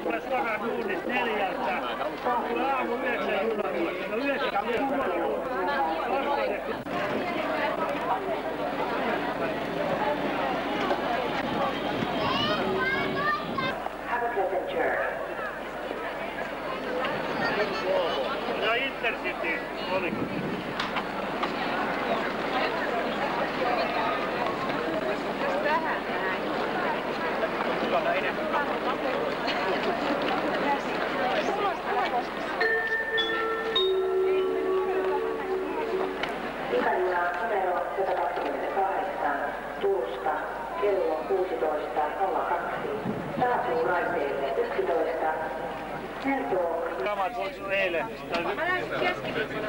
tulee suoraan duunista 4. Tulee aamu 9 junalla. No 9 Have a pleasant journey. Ja Intercity oliko? Vähän näin. Pikajuna numero 128 Turusta kello 16.02. Saapuu raiteelle 11. Samat eilen. Mä lähdin keskiviikkona.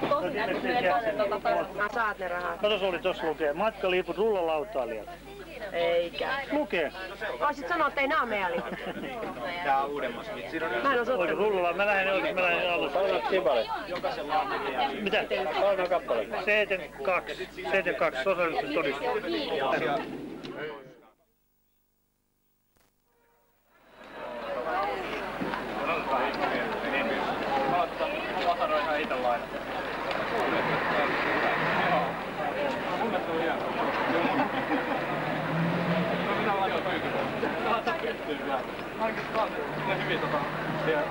Tosi näkyy epäilen saat ne rahat. Katos oli tossa lukee. Matkaliput rullalautailijat. Eikä. Lukee. Voisit sanoa, että ei nää meidän liput. Tää on uudemmas. Mä en oo sottanut. Oliko rullalla? Mä lähden alussa. Paljonko Sibale? Mitä? Paljonko kappale? 72. 72. Sosiaalisesti todistus. Lasaro ihan italainen. Mitä laittaa pyykyä? Laittaa pystyy vielä. Kyllä hyvin siellä.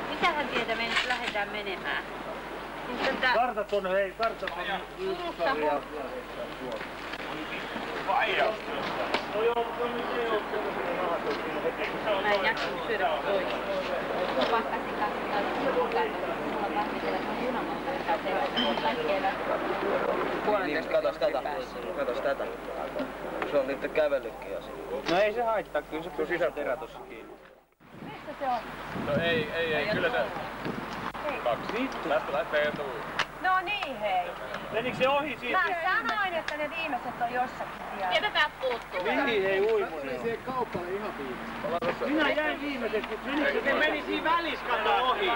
Mitähän tietä me nyt lähdetään menemään? Kartat on, hei, kartat on yksi ja Vaija! No joo, se on nyt ei oo sellaisia rahat. Mä en jaksanut syödä pois. Mä pakkasin kahden kuukautta. Mulla on vahvitella, että on junamasta, joka tehdään kaikkeella. Katos tätä. Se on niitä kävelykin asia. No ei se haittaa, kyllä se pysyy terä tossa kiinni. Missä se on? No ei, kyllä se... Hei. 2. Tästä lähtee tuu. No niin hei. Menikö se ohi siitä? Mä sanoin, että ne viimeiset on jossakin vielä. Ketä täältä puuttuu? Mihin ei uimu? Siihen kaupalle ihan viimeisesti. Minä jäin viimeiseksi. Se meni siinä välissä kato ohi.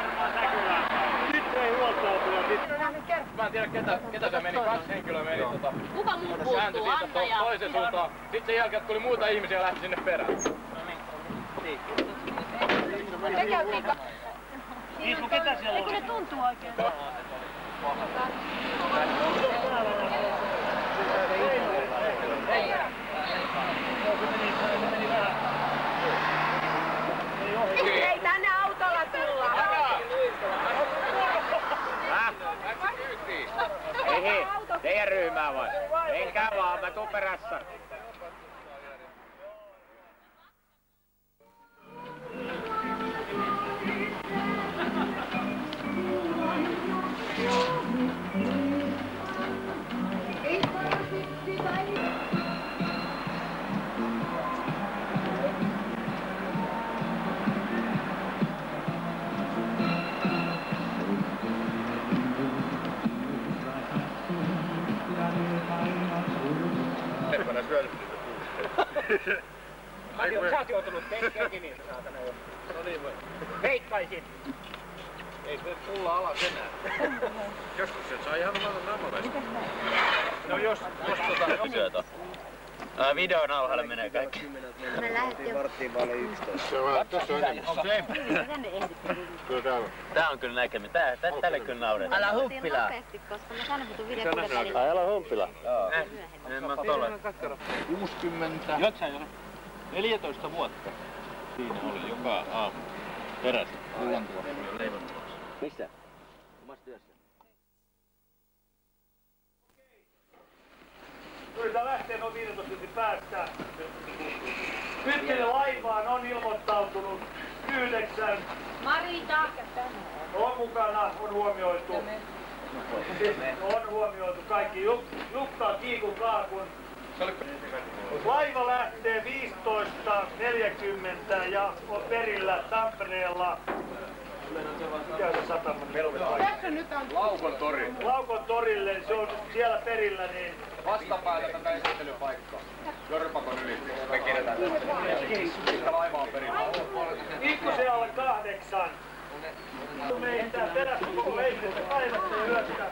Nyt ei huoltautua. Mä en tiedä ketä se meni. 2 henkilöä meni Kuka muu puuttuu? Anna ja... toisen suuntaan. Sitten sen jälkeen tuli muita ihmisiä ja lähti sinne perään. Se käytiin Ismu, ketä siellä on? Eikö ne tuntuu oikein? Ei tänne autolla tulla. Ei, teidän ryhmää vai? Menkää vaan, mä tuun perässä. Sä oot joutunut kenkin niitä saatana jo. No niin voi. Veikkaisin. Ei se tulla alas enää. Joskus se saa ihan omalla naamalaista. No jos syötä. Videon alhaalla menee kaikki. Me lähdettiin Varttiin vaille 11. Se on tässä on enemmän. Onko se? tänne ehdittiin. Kyllä täällä. Tää on kyllä näkemä. Tälle kyllä nauretaan. Älä humppilaa. Nopeasti, koska mä sanon, kun videokuva välillä. Ai älä humppila. Joo. En mä tolle. 60. 14 vuotta. Siinä oli joka aamu. Perässä. Kullantuoksu ja leivontuoksu. Missä? Omassa työssä. Yritän lähteä noin 15 minuutin päästä. Pyrkele laivaan on ilmoittautunut 9. Marita! On mukana, on huomioitu. On huomioitu kaikki. Jukka, Kiikun, Kaakun, Laiva lähtee 15.40 ja on perillä Tampereella. Mikä se satama? Laukon tori. Laukon torille, se on siellä perillä niin. Vastapäätä tätä esittelypaikkaa. Jorpakon yli. Me kirjataan tästä. Mistä laiva on perillä? Ikkusen alle 8. Meitä perässä koko leikistä päivästä ja yöstä.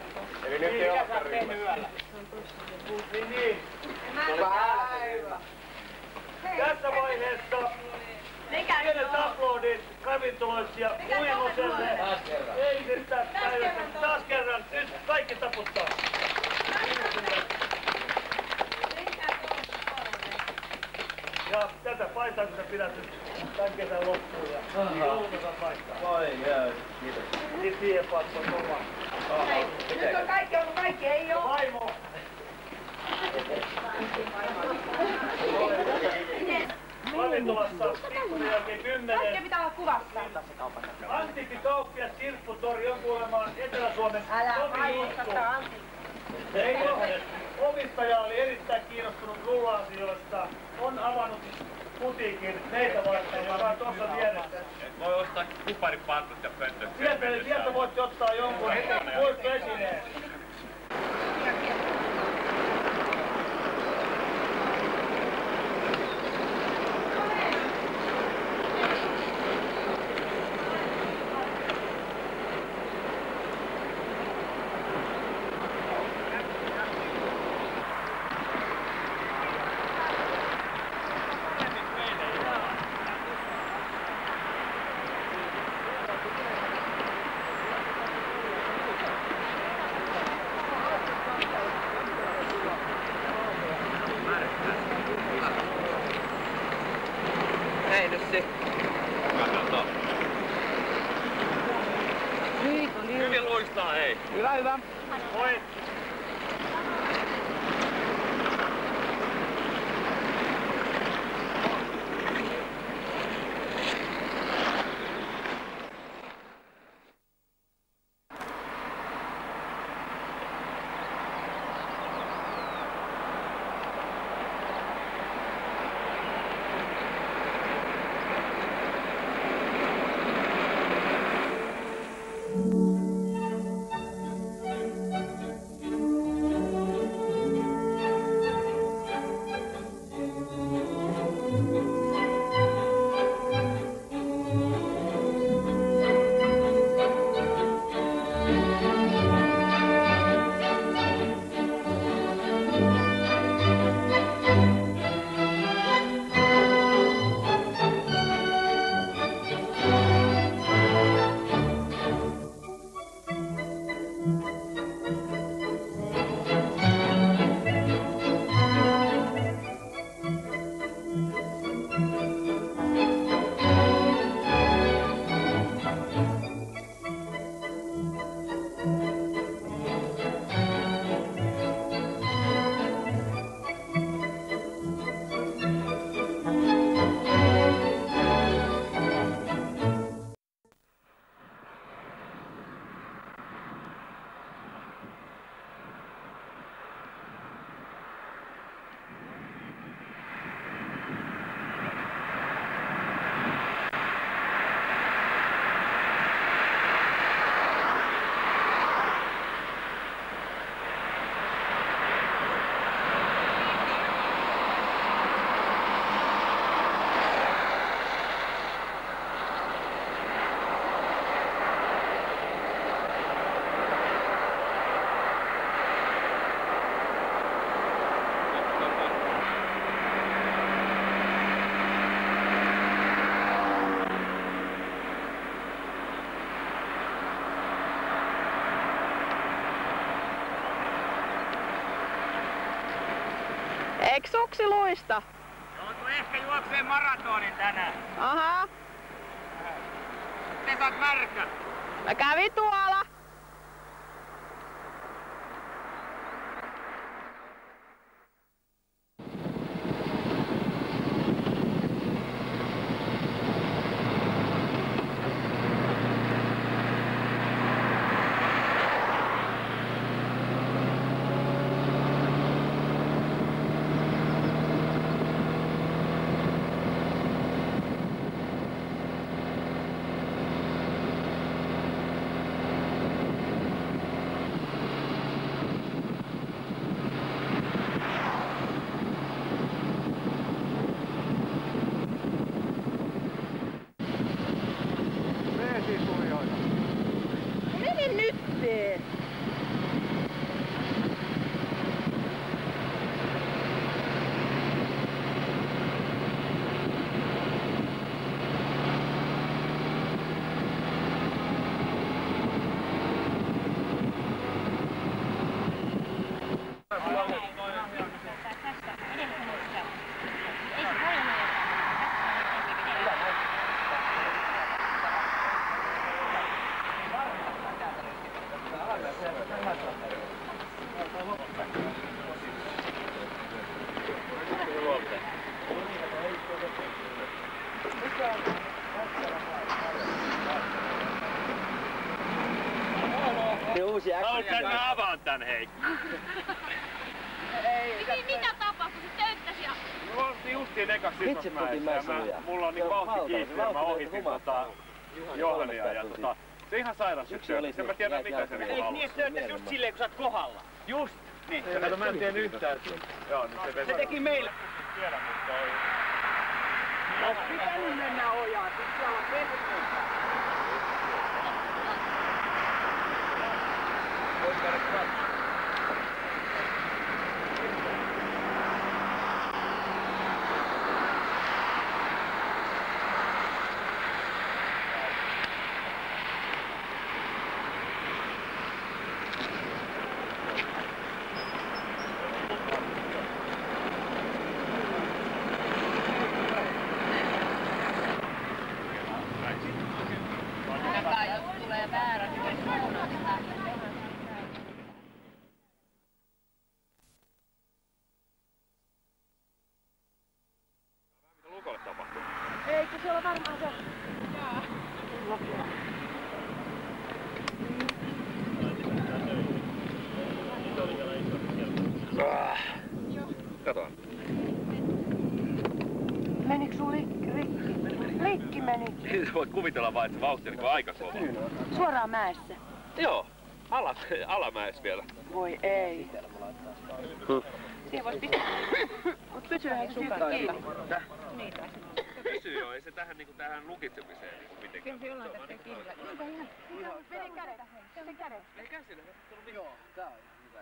Eli nyt ei olekaan ryhmässä. Niin. Tässä vaiheessa pienet aplodit ravintoloissa ja Uimoselle eilisestä päivästä. Taas kerran, nyt kaikki taputtaa. Ja tätä paitaa, kun sä pidät nyt tämän kesän loppuun ja joulukuussa paikkaa. Voi jää, kiitos. Niin siihen paikkaan on kova. Nyt on kaikki ei oo. Vaimo! Ravintolassa pikkusen jälkeen 10. Kaikkea pitää olla kuvassa. Antiikki kauppias Sirpputori on kuulemaan Etelä-Suomen juttu. Ei ole. Omistaja oli erittäin kiinnostunut rulla-asioista. On avannut putiikin meitä varten, joka on tuossa vieressä. Voi ostaa kuparipannut ja pöntöt. Sieltä voitte ottaa jonkun muistoesineen. Ei nyt se. Katsotaan. Hyvin loistaa, hei. Hyvä. Moi! Eikö suksi luista? Joutuu ehkä juokseen maratonin tänään. Aha. Te saat märkä. Mä kävin tuolla. Haluatko mä avaan tän hei? Mitä tapahtui? Se töyttäsi ja... Me oltiin justiin ekas Sismosmäessä ja mulla on niin vauhti kiinni ja mä ohitin Johania ja se ihan sairas nyt töyttäsi. Mä tiedän mitä se niinku halusi. Eikö niin töyttäsi just silleen kun sä oot kohdalla? Just! Niin. Kato mä en tiedä yhtään. Joo, nyt se Se teki meille. Tiedän, mutta oli. Ois pitänyt mennä ojaan, sit siellä on perustettä. Voisi käydä katsomaan. Jos tulee väärä, niin suunnan sitä. Mitä Lukolle tapahtuu? Eikö se ole varmaan se? Kato. Menikö sun rikki? Rikki meni. Voit kuvitella vaan, että se vauhti on niin aika kova. Suoraan mäessä. Joo, alamäessä vielä. Voi ei. Siihen vois pitää. Mut pysyyhän se sukat kiinni. Pysyy joo, ei se tähän lukitsemiseen mitenkään. Kyllä se jollain tästä kiinni. Mene kädet. Mene kädet. Ei käsillä. Joo, tää on hyvä.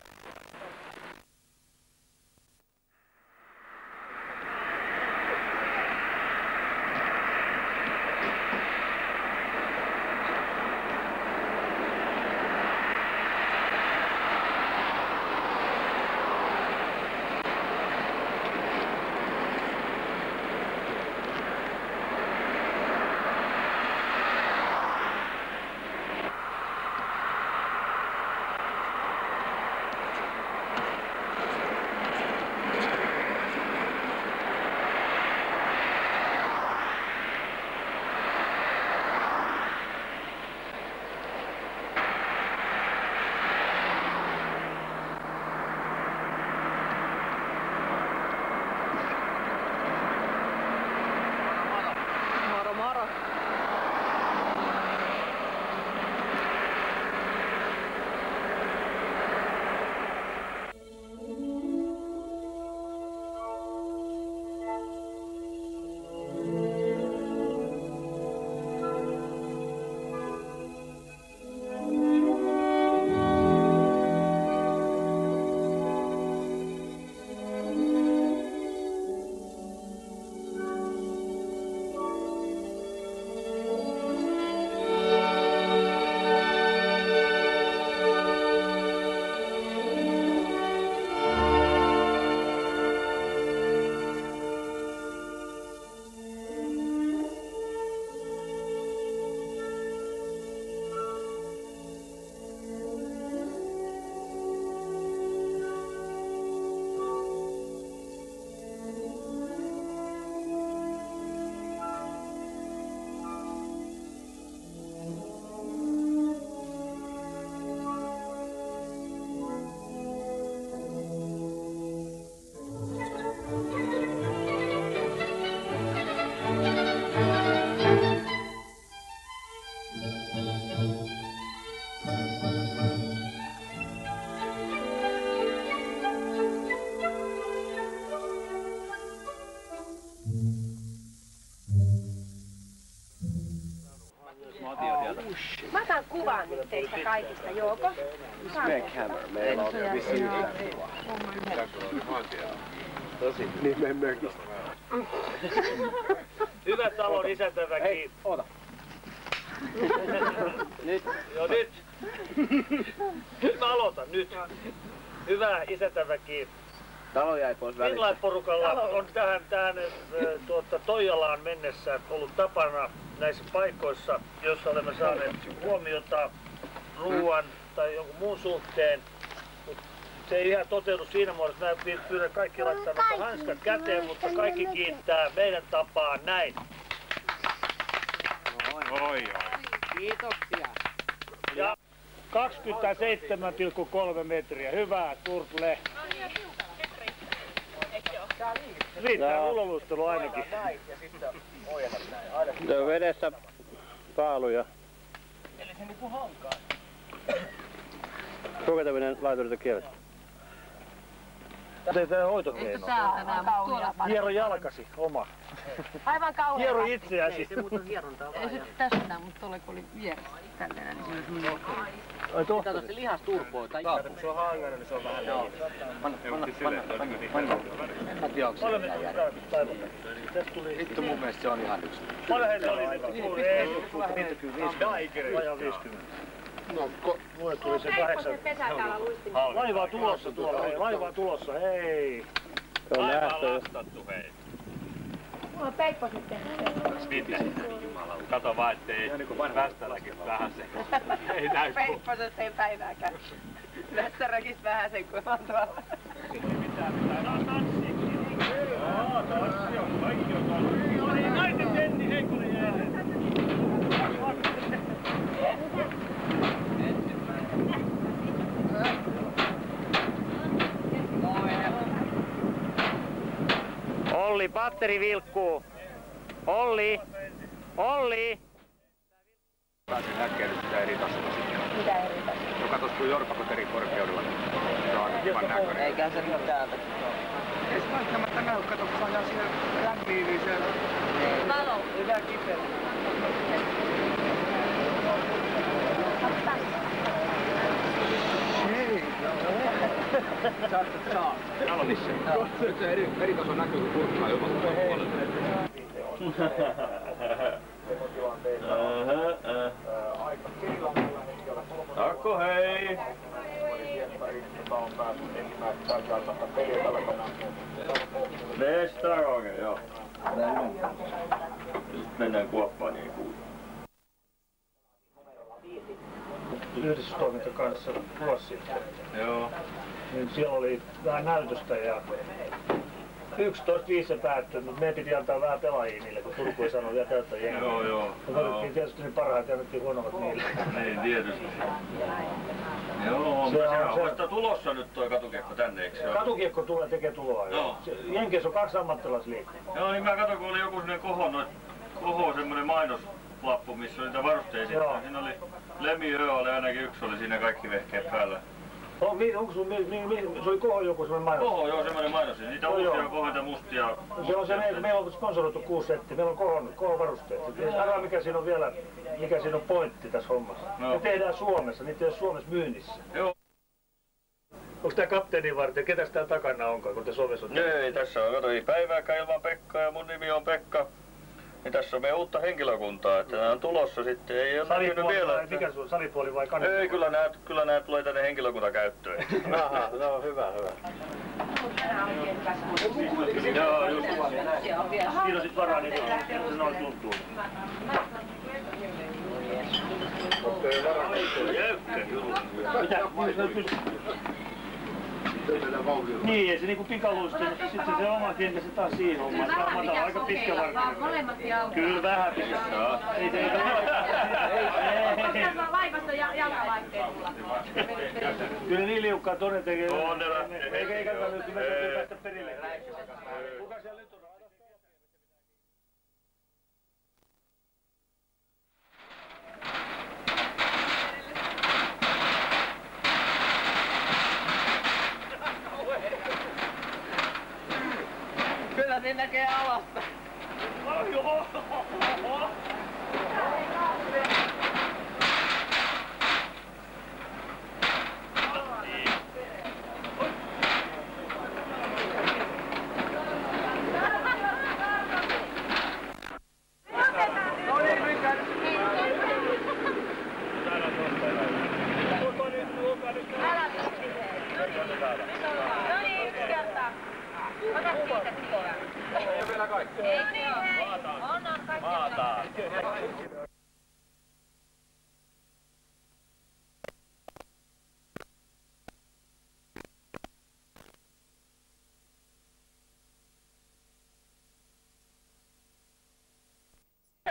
Mä otan kuvan nyt teistä kaikista, Jouko. Meillä on vissiin tosi nimenmerkistä. Hyvä talon isäntäväki. Hei, oota. Nyt. Joo, nyt. Nyt mä aloitan, nyt. Hyvä isäntäväki. Talo jäi pois välistä. Finland-porukalla on tähän Toijalaan mennessä ollut tapana näissä paikoissa, joissa olemme saaneet huomiota ruoan tai jonkun muun suhteen. Mut se ei ihan toteudu siinä muodossa. Mä pyydän kaikki laittamaan hanskat käteen, mutta kaikki kiittää meidän tapaan näin. Oi. Kiitoksia. Ja 27,3 metriä. Hyvä, Turtle. Riittää uloluistelu ainakin. Se on vedessä paaluja. Eli se niinku hankaa. Sukeltaminen laiturilta kielletty. Teetään hoitokeino. Hiero jalkasi, oma. Aivan kauhean. Hiero itseäsi. Ei se tästä, mutta tuolla kun oli vieressä tällainen, niin se olisi mun Ai tohtori. Kato se lihasturpoo tai Kun se on hangana, niin se on vähän joo. En mä tiedä, onko se mitään järkeä. Vittu mun mielestä se on ihan yksi. Paljon heitä oli vajaa 50. No, mulle tuli se 8. Laivaa tulossa tuolla, hei, laivaa tulossa, hei. Se on nähty. lastattu, hei. Mulla on peippo sitten. Mitä? Kato vaan, ettei Västäräkin vähän se. Ei näy. Peipposet ei päivääkään. Västäräkis vähän sen, kun on tuolla. Tanssi on, kaikki on tanssi. No niin, nainen tenni, heikkoinen jäähän. Olli, patteri vilkkuu. Olli! Olli! Pääsin näkee nyt sitä eri tasolla sitten. Mitä eri tasolla? No katos, kun Jorkapot eri korkeudella. Se on aivan näköinen. eikä se nyt täältä. Ei se välttämättä näy, kato kun ajaa siellä lämpiin, niin siellä... Valo. Hyvä kipeä. Saa. Nyt se eri taso näkyy, kun kurkkaa jopa puolelle. Akko hei! Vesterhagen, joo. Just mennään kuoppaan niin kuuluu. Yhdistystoiminta kanssa vuosi sitten. Joo. Niin siellä oli vähän näytöstä ja 11.5 se päättyi, mutta meidän piti antaa vähän pelaajia niille, kun Turku ei sanonut vielä täyttä jengiä. Joo. Me otettiin tietysti niin parhaat ja annettiin huonommat niille. Niin, tietysti. Joo, Se se on- on vasta tulossa nyt toi katukiekko tänne, eikö se ole? Katukiekko tulee tekee tuloa. Joo. Jenkeissä on 2 ammattilaisliikkoa. Joo, niin mä katsoin, kun oli joku semmonen koho semmonen mainoslappu, missä oli niitä varusteita. Joo. Siinä oli Lemmy oli ainakin yksi, oli siinä kaikki vehkeet päällä. Onko sun, se oli koho joku semmoinen mainos? Koho, joo, semmonen mainos. Niitä Joo, uusia joo. kohoita mustia. Se on se, meillä on sponsoroitu 6 settiä, meillä on kohon varusteet. Arvaa mikä siinä on vielä, mikä siinä on pointti tässä hommassa. No. Me tehdään Suomessa, niitä ei ole Suomessa myynnissä. Joo. Onko tää kapteenin varten? Ketäs tää takana onkaan, kun te Suomessa on? Ei, tässä on, kato, ei päivääkään ilman Pekkaa ja mun nimi on Pekka. Niin tässä on meidän uutta henkilökuntaa, että nämä on tulossa sitten, ei ole näkynyt vielä. Että... Mikä se on, salipuoli vai kanepuoli? Ei, kyllä nämä tulee tänne henkilökuntakäyttöön. Aha, no hyvä. Joo, just. Siinä on sit varaa, niin se noin tuntuu. Mitä? Niin, ei se niinku pikaluista, mutta sitten se oma kenkä se taas siihen hommaan. Se on matala, aika pitkä varmaan. Molemmat jalkaa. Kyllä vähän pitää. Ei se Tässä on laivassa jalkalaitteet mulla. Kyllä niin liukkaa tonne tekee. Onnella. Eikä kannata nyt, me täytyy päästä perille. Kuka siellä nyt on? Kyllä se näkee alasta. Joo! No niin, yksi kertaa. Ota siitä siitä. Ei vielä kaikki. Ei, hei. On kaikki. Maataan.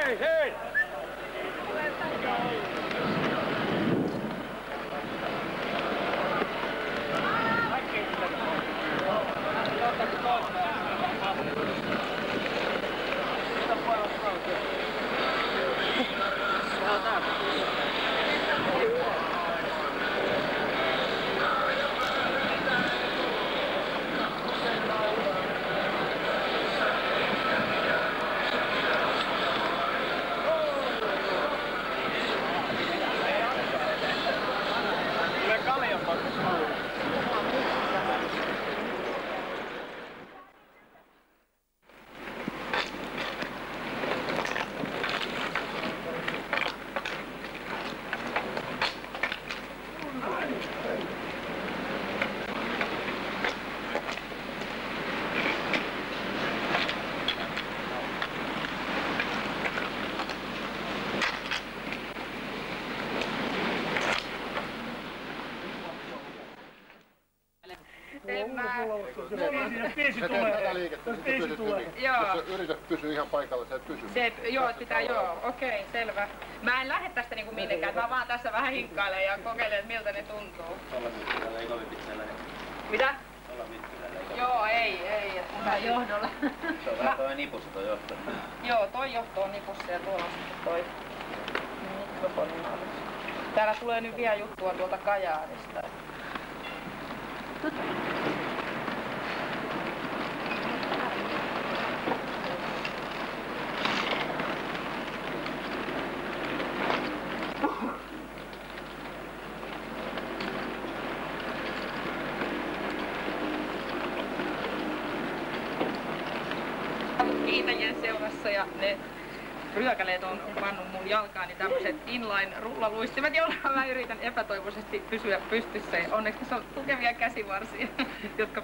Hei, hei! Biisi tulee. Biisi tulee. Jos sä yrität pysyä ihan paikalla, sä et pysy. Joo, pitää joo. Okei, selvä. Mä en lähde tästä niinku mitenkään, mä vaan tässä vähän hinkkailen ja kokeilen, että miltä ne tuntuu. Mitä? Joo, ei. Mä johdolla. Se on vähän toi nipussa toi johto. Joo, toi johto on nipussa ja tuolla on sitten toi mikrofonin alussa. Täällä tulee nyt vielä juttua tuolta Kajaanista. Kiitäjien seurassa ja ne ryökäleet on pannut mun jalkaani tämmöiset inline-rullaluistimet, joilla mä yritän epätoivoisesti pysyä pystyssä. Ja onneksi tässä on tukevia käsivarsia, jotka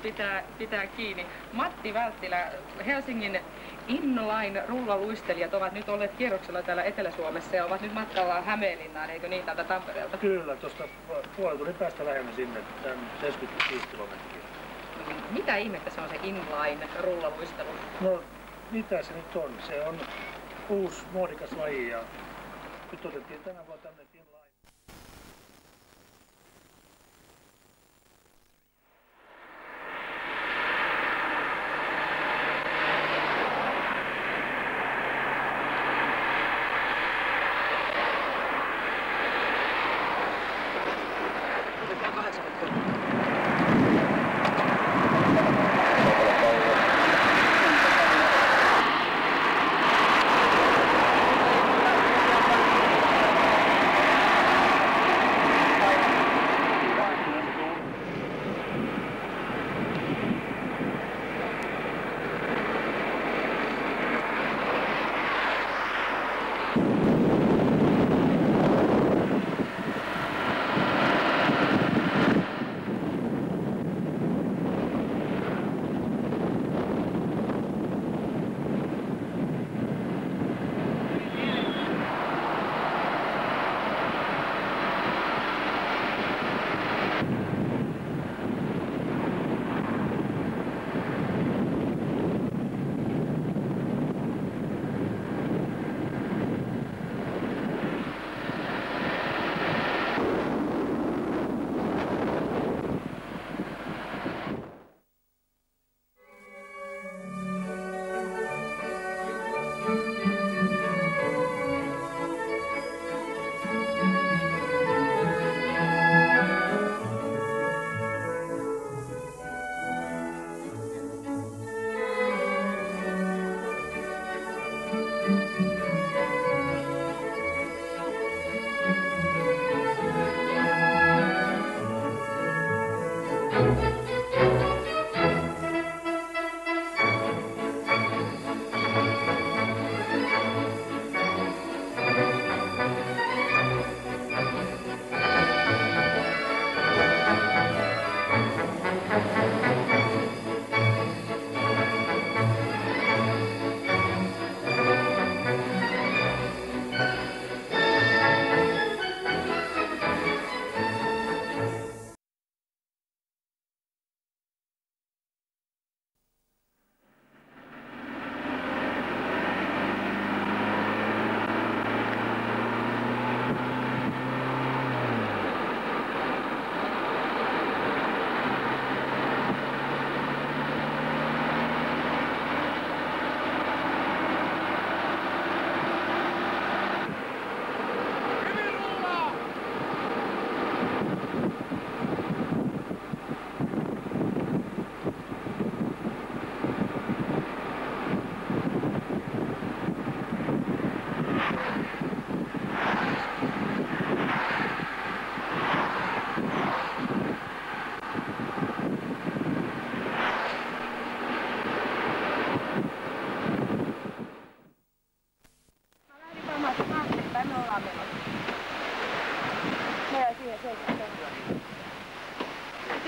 pitää kiinni. Matti Välttilä, Helsingin inline-rullaluistelijat ovat nyt olleet kierroksella täällä Etelä-Suomessa ja ovat nyt matkalla Hämeenlinnaan, eikö niin, täältä Tampereelta? Kyllä, tuosta puolen tunnin päästä lähemmä sinne, 75 kilometriä. Mitä ihmettä se on se inline-rullaluistelu? No, mitä se nyt on? Se on uusi muodikas laji ja nyt otettiin tänä vuonna tämmöinen inline.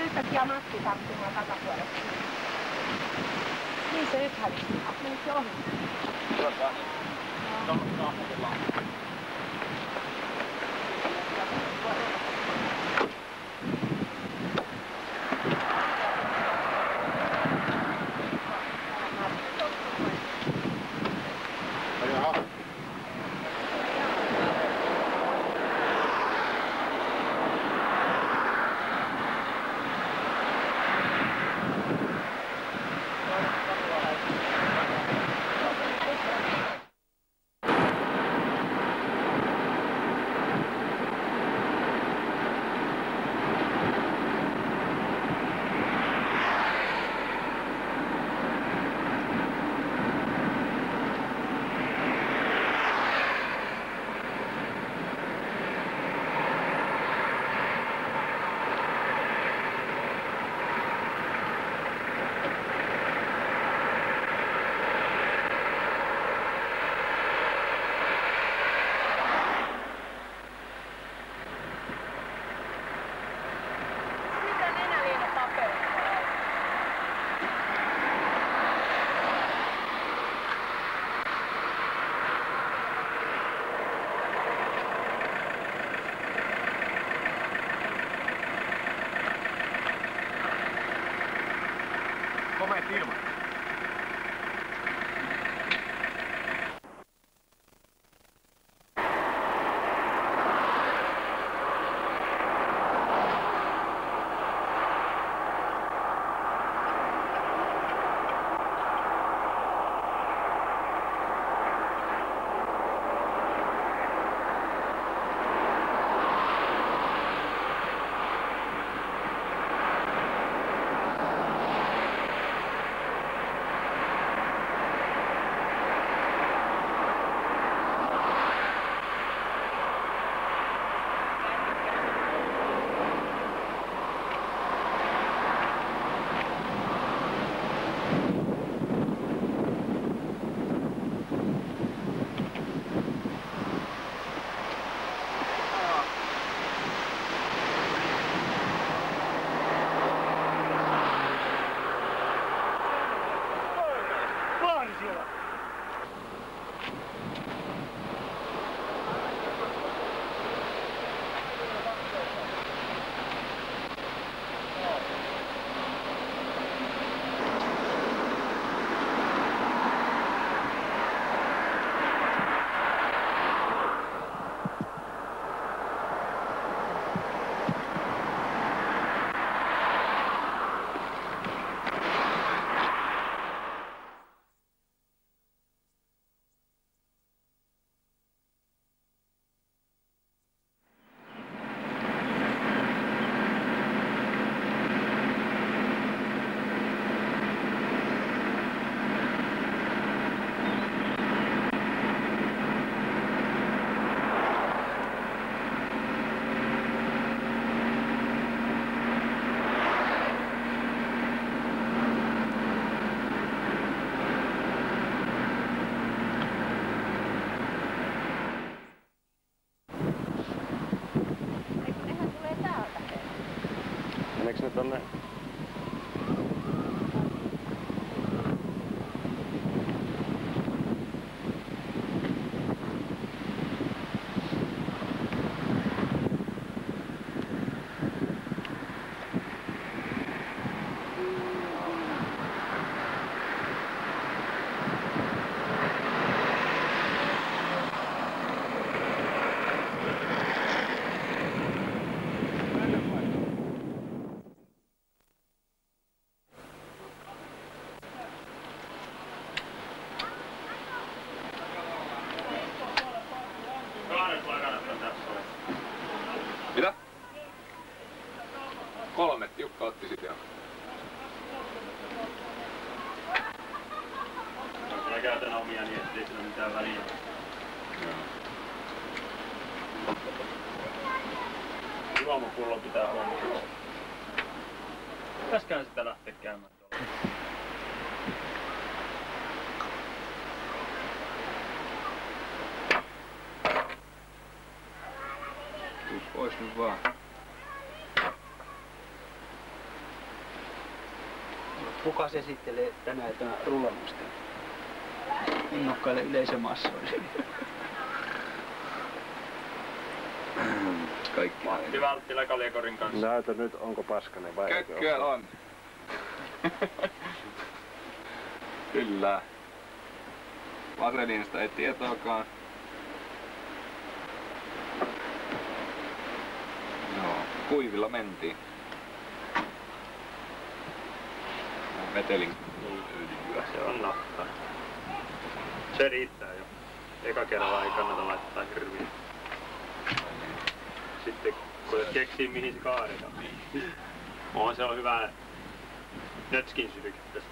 Yhtäkkiä Matti tarttui mua takapuolesta. Niin se nyt hävisi. Meni se ohi. tonne. Mitä? 3, Jukka otti sit jo. Mä käytän omia niin, ettei sillä mitään väliä. Juomapullo pitää huomioon. Pitäisikään sitä lähteä käymään tuolla. Pois nyt vaan. Kukas esittelee tänä iltana rullamusta innokkaille yleisömassoille? Kaikki Matti Välttilä Kaljakorin kanssa. Näytä nyt, onko paskanen vai eikö Kökköön on. Kyllä. Vaselinista ei tietoakaan. Joo, kuivilla mentiin. Vetelin öljyä. Se on nahka. Se riittää jo. Eka kerralla ei kannata laittaa hirviä. Sitten kun keksii mihin se kaadetaan. Se on hyvä nötskin syryke tästä.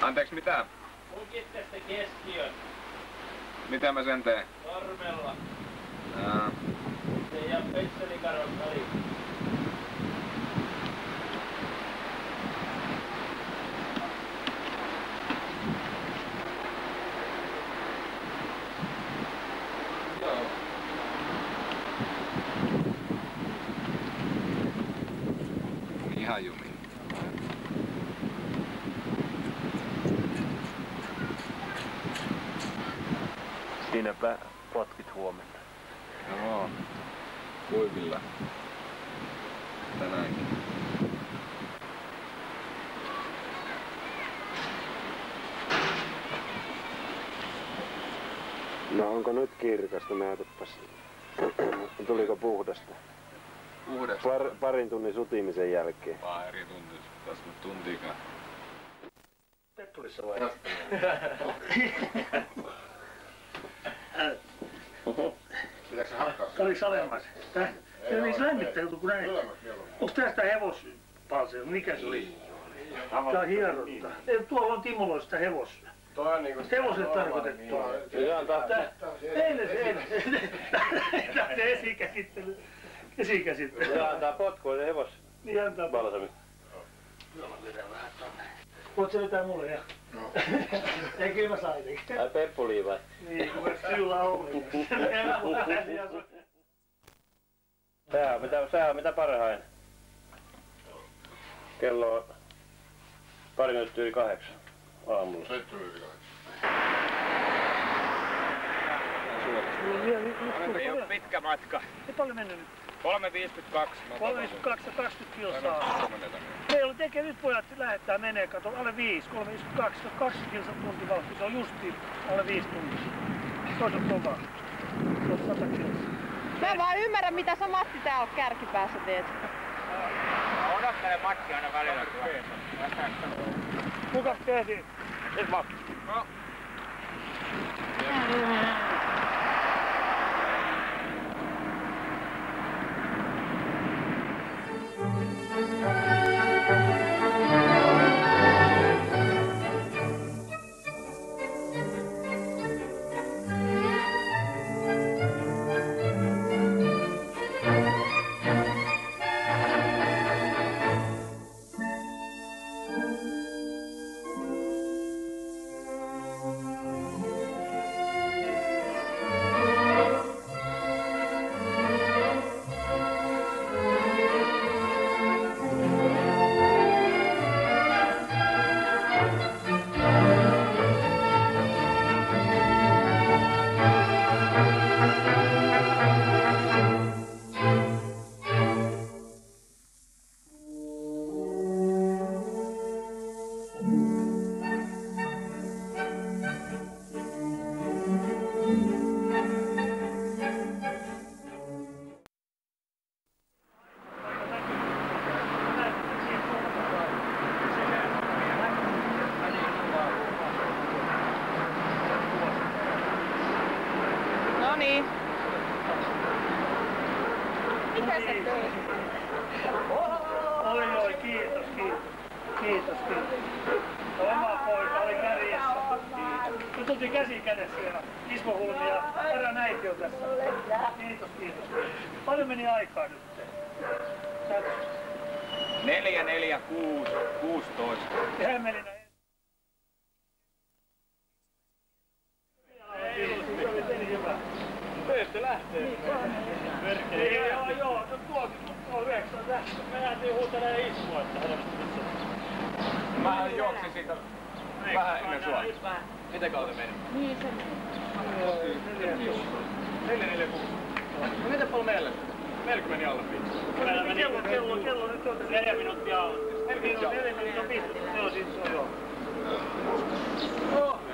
Anteeksi, mitä? Lukit tästä keskiön. Mitä mä sen teen? Sormella. Jaa. Se jää pensselikaron väliin. Ihan jumiin. Siinäpä potkit huomenna. Joo. Kuivilla. Tänäänkin. No onko nyt kirkasta? Näytäpäs. Tuliko puhdasta? Puhdasta. Parin tunnin sutimisen jälkeen. Vaan eri tunti. Tässä nyt tuntiikaan. Peppurissa vai? Pitääkö hakkaa? Oliko alemmas? Se oli lämmittelty kuin näin. Onko tästä hevospalsea? Mikä se oli? Tää on hieronta. Tuolla on Timolla sitä hevosta. Hevoset tarkoitettu. Eilen. Se esikäsittely. Se antaa potkua se hevos. Niin antaa. Balsami. Voit sä vetää mulle, ja? No. Ei kyllä mä sain. Ai peppuli vai? Niin, kun syllä oli. Sää on mitä parhain. Kello on 7:45 aamulla. 7:45. Ei ole pitkä matka. Ei paljon mennyt nyt. 3.52. 3,52 ja 20 kilsaa. Meillä tekee nyt pojat lähettää menee, kato alle 5, 3,52, 20 kilsaa tunti vauhti. Se on justi alle 5 tuntia. Se on kova. Se on 100 kilsaa. Mä en vaan ymmärrä, mitä sä Matti täällä kärkipäässä teet. Odottele Matti aina välillä. Kuka tehtiin? Nyt Matti. No. Noniin. Mitä sä teit? Oi, kiitos. Oma poika oli kärjessä. Nyt oltiin käsi kädessä ja Ismo Hulmi ja Perän äiti on tässä. Kiitos. Paljon meni aikaa nyt? 4, 4, 6, 16. Hämeenlinna. Te ette lähtee. Joo, tuo 9 tässä. Me jäätiin huutelemaan Ismoa, että Mä juoksin siitä vähän ennen sua. Mitä kautta meni? Niin se meni. 4, 4, 6. No mitä paljon meille? Meillä meni alle 5. Kello nyt on 4 minuuttia alle. 4 minuuttia 15. Joo, siis se on joo.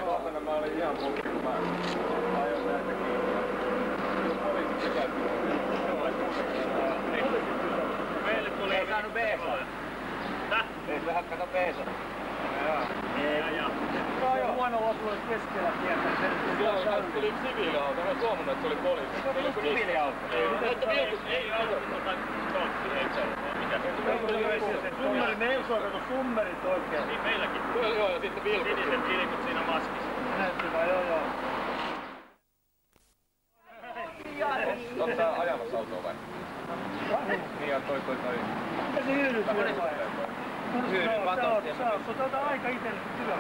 Huomenna mä olin ihan pulkki, kun mä ajoin näitä kiinni. Poliisit pysäyttivät. Meille tuli... Ei saanut B-saa. Ei vähän kato B-saa. Joo. Huono osui keskellä tietä. Joo, tuli siviiliauto. Mä en huomannut, että se oli poliisi. Se oli siviiliauto. Ei auto. Mikä se? Summeri, me ei soikatu summerit oikein. Niin meilläkin. Joo, ja sitten vilkut. Siniset vilkut siinä maskissa. Näyttävä, joo. Oot sä ajamassa autoa vai? Niin ja toi. Mitä se hyydyt siellä vai? Hyydyn katot. Sä otat aika itsellesi tilaa.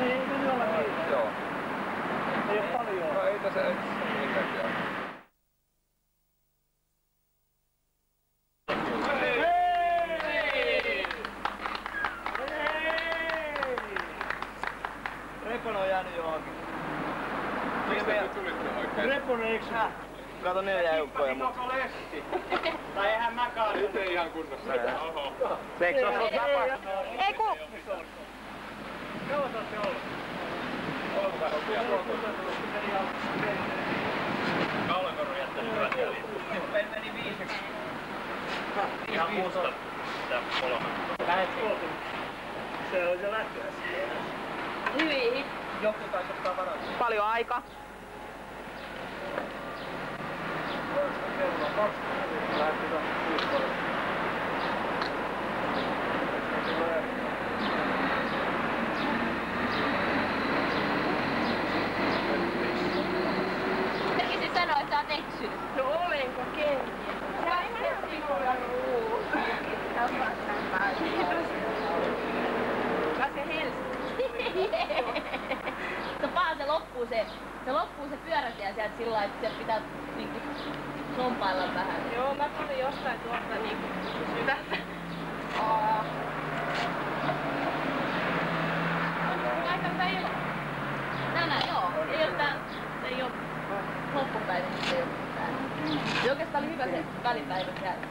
Ei meni olla niin. Joo. Ei oo paljon. No ei tässä mitään. Reponen on jäänyt johonkin. Miksi te tulitte oikein? Reponen eksy. Kato 4 eukkoja mun. Tai eihän mäkaan. Nyt ei ihan kunnossa. Oho. Se eikö se ole tapa? Ei ku... Kauan saatte olla? Kaulankorva jättänyt hyvät jäljet. Meillä meni 5. Ihan musta. Tää 3. Lähet kotiin. Se on se lähtöässä. Hyvin. Joku taisi ottaa varaa. Paljon aika. Kello 2. Lähti 6. Tekisin sanoa, että sä oot eksynyt. No olenko kenties? Sä ei ihan sinulla luu. Mä se Helsinki. Se vaan se loppuu se pyörätie sieltä sillä lailla, että sieltä pitää niinku sompailla vähän. Joo, mä tulin jostain tuolta niinku sydäntä. Aika hyvä ilo. Tänään joo. Ei oo loppupäivä, mutta ei oo täällä. Ja oikeastaan oli hyvä se välipäivä siellä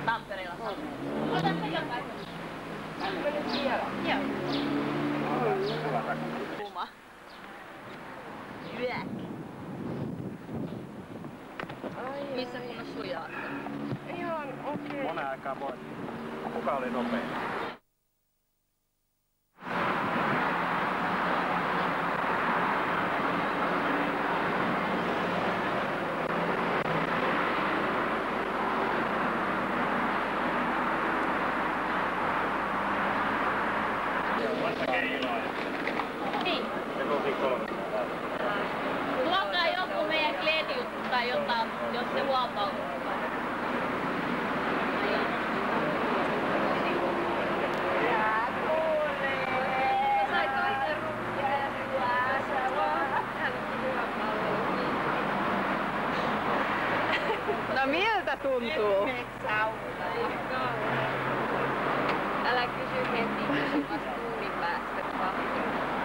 Tampereella. Otan sen jotain. Joo. Kuma. Jyäk. Missä kunnossa sujaa? Ihan okei. Monen aikaa voi. Kuka oli nopein? Niin. Tuokaa joku meidän kleedijuttu tai jotain, jos se huopautuu. No miltä tuntuu? Älä kysy heti, kysy vasta tunnin päästä kahvia.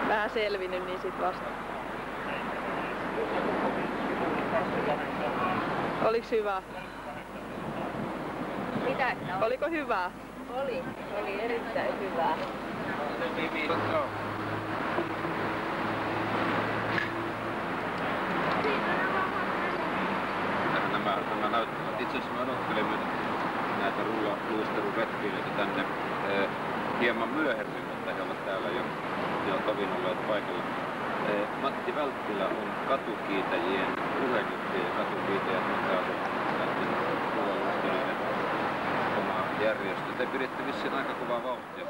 Vähän selvinnyt, niin sit vasta. Oliks hyvä? Mitä? Oliko hyvää? Oli erittäin hyvää. Nämä näyttävät. Itse asiassa mä odottelin nyt näitä luisteluretkiilijöitä tänne hieman myöhemmin, mutta he ovat täällä jo tovin olleet paikalla. Matti Välttilä on katukiitäjien puheenjohtaja ja katukiitäjät on täällä oma järjestö. Te pidätte vissiin aika kovaa vauhtia.